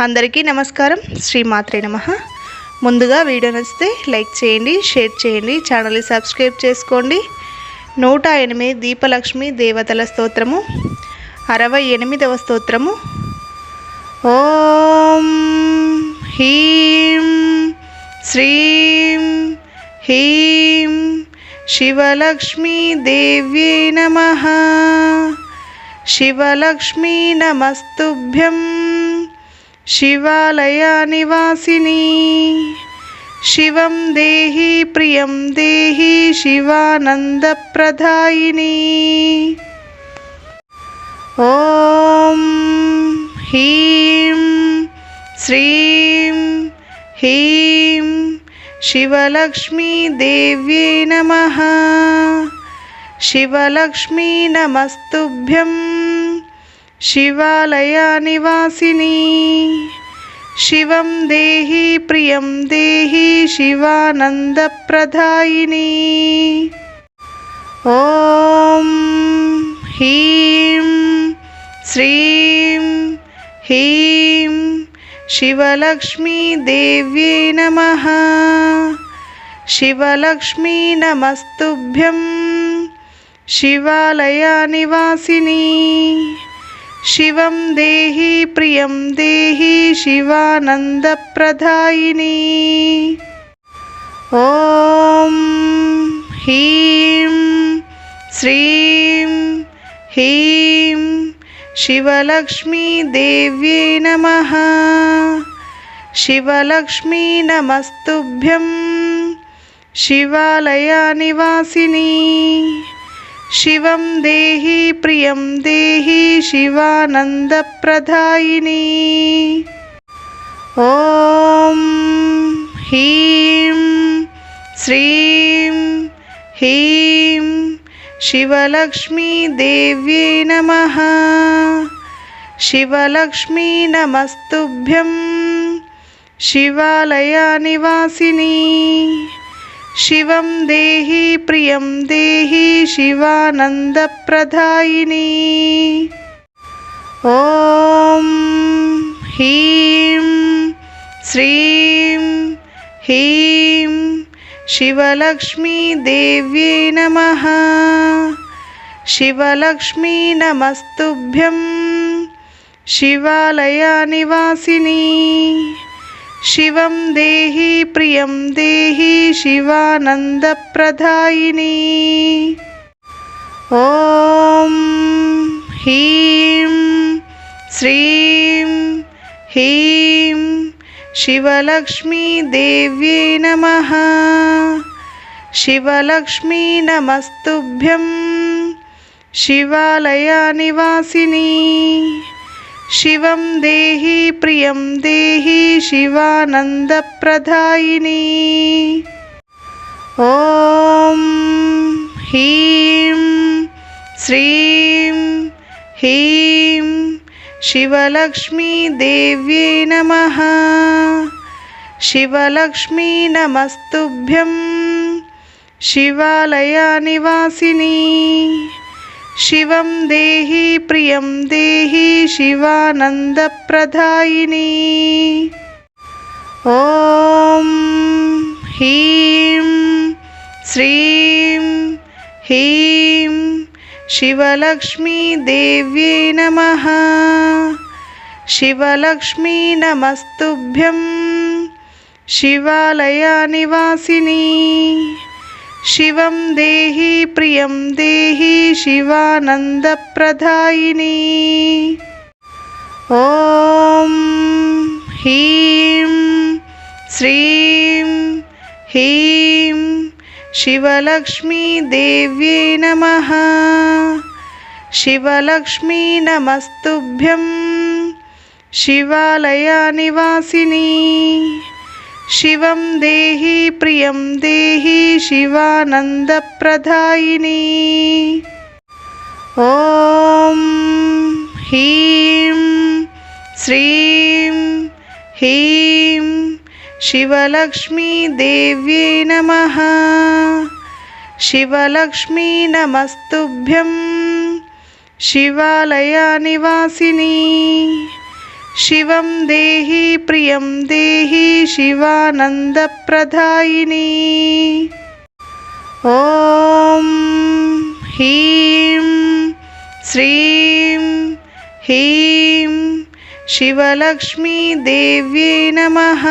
అందరికీ నమస్కారం. శ్రీమాత్రే నమః. ముందుగా వీడియో నచ్చితే లైక్ చేయండి, షేర్ చేయండి, ఛానల్ని సబ్స్క్రైబ్ చేసుకోండి. 108 దీపలక్ష్మి దేవతల స్తోత్రము, 68వ స్తోత్రము. ఓం హ్రీం శ్రీం హ్రీం శివలక్ష్మీ దేవ్యై నమః. శివలక్ష్మీ నమస్తుభ్యం శివాలయ నివాసిని. శివం దేహి ప్రియం దేహి శివానందప్రదాయిని. ఓం హ్రీం శ్రీం హ్రీం శివలక్ష్మీ దేవ్యై నమః. శివలక్ష్మీ నమస్తుభ్యం శివాలయ నివాసిని. శివం దేహి ప్రియం దేహి శివానందప్రదాయిని. ఓం హ్రీం శ్రీం హ్రీం శివలక్ష్మీ దేవ్యై నమః. శివలక్ష్మీ నమస్తుభ్యం శివాలయ నివాసిని. శివం దేహి ప్రియం దేహి శివానందప్రదాయిని. ఓం హ్రీం శ్రీం హ్రీం శివలక్ష్మీ దేవ్యై నమః. శివలక్ష్మీ నమస్తుభ్యం శివాలయ నివాసిని. శివం దేహి ప్రియం దేహి శివానందప్రదాయిని. ఓం హ్రీం శ్రీం హ్రీం శివలక్ష్మీ దేవ్యై నమః. శివలక్ష్మీ నమస్తుభ్యం శివాలయ నివాసిని. శివం దేహి ప్రియం దేహి శివానందప్రదాయిని. ఓం హ్రీం శ్రీం హ్రీం శివలక్ష్మీ దేవ్యై నమః. శివలక్ష్మీ నమస్తుభ్యం శివాలయ నివాసిని. శివం దేహి ప్రియం దేహి శివానందప్రదాయిని. ఓం హ్రీం శ్రీం హ్రీం శివలక్ష్మీ దేవ్యై నమః. శివలక్ష్మీ నమస్తుభ్యం శివాలయ నివాసిని. శివం దేహి ప్రియం దేహి శివానందప్రదాయిని. ఓం హ్రీం శ్రీం హ్రీం శివలక్ష్మీ దేవ్యై నమః. శివలక్ష్మీ నమస్తుభ్యం శివాలయ నివాసిని. శివం దేహి ప్రియం దేహి శివానందప్రదాయిని. ఓం హ్రీం శ్రీం హ్రీం శివలక్ష్మీ దేవ్యై నమః. శివలక్ష్మీ నమస్తుభ్యం శివాలయ నివాసిని. శివం దేహి ప్రియం దేహి శివానందప్రదాయిని. ఓం హ్రీం శ్రీం హ్రీం శివలక్ష్మీ దేవ్యై నమః. శివలక్ష్మీ నమస్తుభ్యం శివాలయ నివాసిని. శివం దేహి ప్రియం దేహి శివానందప్రదాయిని. ఓం హ్రీం శ్రీం హ్రీం శివలక్ష్మీ దేవ్యై నమః. శివలక్ష్మీ నమస్తుభ్యం శివాలయ నివాసిని. शिवं देहि प्रियं देहि शिवानन्दप्रदायिनी। ॐ ह्रीं श्रीं ह्रीं शिवलक्ष्मी देव्यै नमः।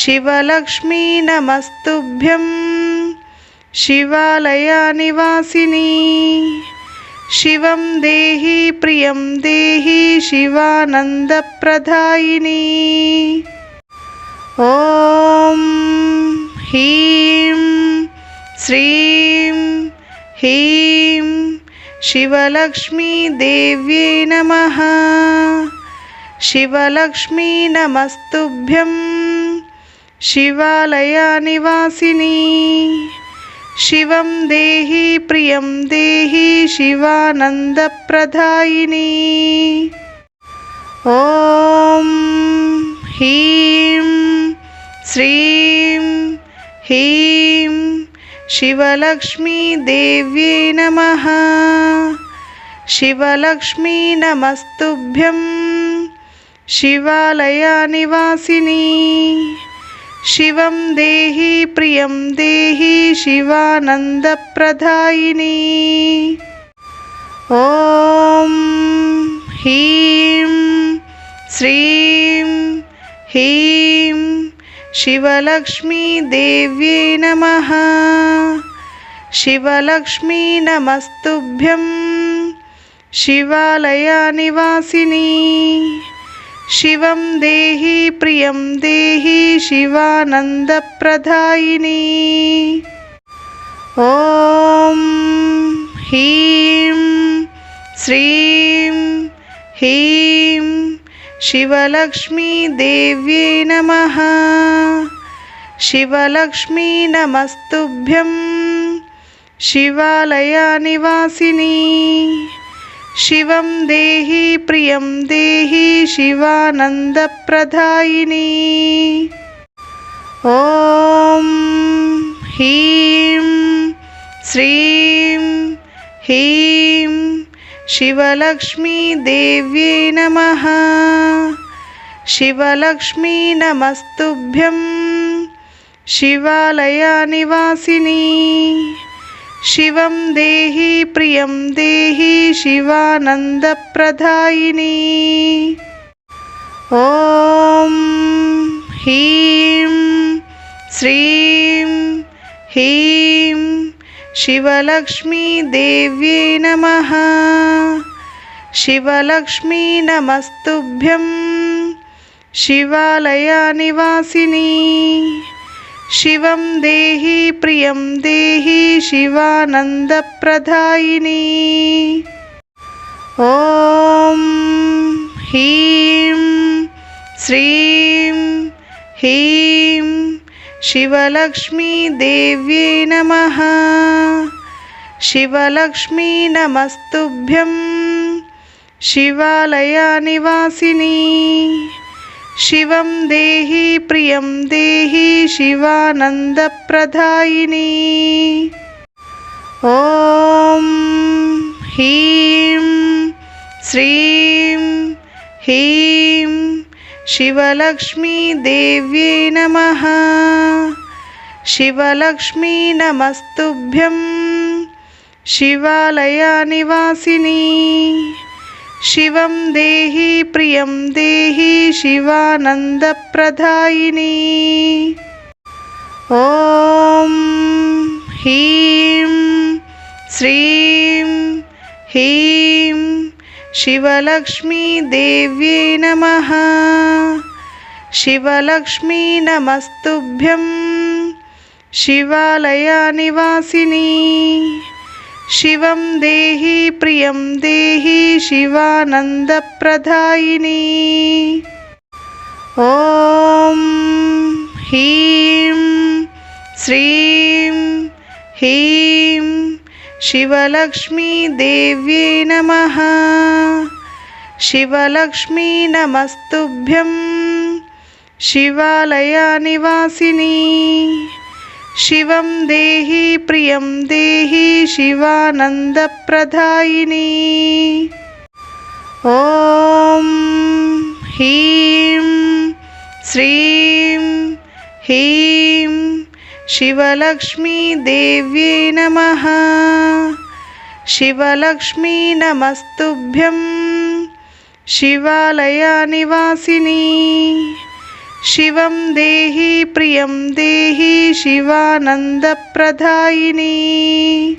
शिवलक्ष्मी नमस्तुभ्यं शिवालयनिवासिनी। शिवं देहि प्रियं देहि शिवानन्दप्रदायिनी। ॐ ह्रीं श्रीं ह्रीं शिवलक्ष्मी देव्यै नमः। शिवलक्ष्मी नमस्तुभ्यं शिवालयनिवासिनी। शिवं देहि प्रियं देहि शिवानन्दप्रदायिनी। ॐ ह्रीं श्रीं ह्रीं शिवलक्ष्मी देव्यै नमः। शिवलक्ष्मी नमस्तुभ्यं शिवालयनिवासिनी। शिवं देहि प्रियं देहि शिवानन्दप्रदायिनी। ॐ ह्रीं श्रीं ह्रीं शिवलक्ष्मी देव्यै नमः। शिवलक्ष्मी नमस्तुभ्यं शिवालयनिवासिनी। शिवं देहि प्रियं देहि शिवानन्दप्रदायिनी। ॐ ह्रीं श्रीं ह्रीं शिवलक्ष्मी देव्यै नमः। शिवलक्ष्मी नमस्तुभ्यं शिवालयनिवासिनी। शिवं देहि प्रियं देहि शिवानन्दप्रदायिनी। ॐ ह्रीं श्रीं ह्रीं शिवलक्ष्मी देव्यै नमः। शिवलक्ष्मी नमस्तुभ्यं शिवालयनिवासिनी। शिवं देहि प्रियं देहि शिवानन्दप्रदायिनी। ॐ ह्रीं श्रीं ह्रीं शिवलक्ष्मी देव्यै नमः। शिवलक्ष्मी नमस्तुभ्यं शिवालयनिवासिनी। शिवं देहि प्रियं देहि शिवानन्दप्रदायिनी। ॐ ह्रीं श्रीं ह्रीं शिवलक्ष्मी देव्यै नमः। शिवलक्ष्मी नमस्तुभ्यं शिवालयनिवासिनी। शिवं देहि प्रियं देहि शिवानन्दप्रदायिनी। ॐ ह्रीं श्रीं ह्रीं शिवलक्ष्मी देव्यै नमः। शिवलक्ष्मी नमस्तुभ्यं शिवालयनिवासिनी। शिवं देहि प्रियं देहि शिवानन्दप्रदायिनी। ॐ ह्रीं श्रीं ह्रीं शिवलक्ष्मी देव्यै नमः। शिवलक्ष्मी नमस्तुभ्यं शिवालयनिवासिनी। शिवं देहि प्रियं देहि शिवानन्दप्रदायिनी। ॐ ह्रीं श्रीं ह्रीं शिवलक्ष्मी देव्यै नमः। शिवलक्ष्मी नमस्तुभ्यं शिवालयनिवासिनी। शिवं देहि प्रियं देहि शिवानन्दप्रदायिनी। ॐ ह्रीं श्रीं ह्रीं शिवलक्ष्मीदेव्यै नमः। शिवलक्ष्मी नमस्तुभ्यं शिवालयनिवासिनी। शिवं देहि प्रियं देहि शिवानन्दप्रदायिनी।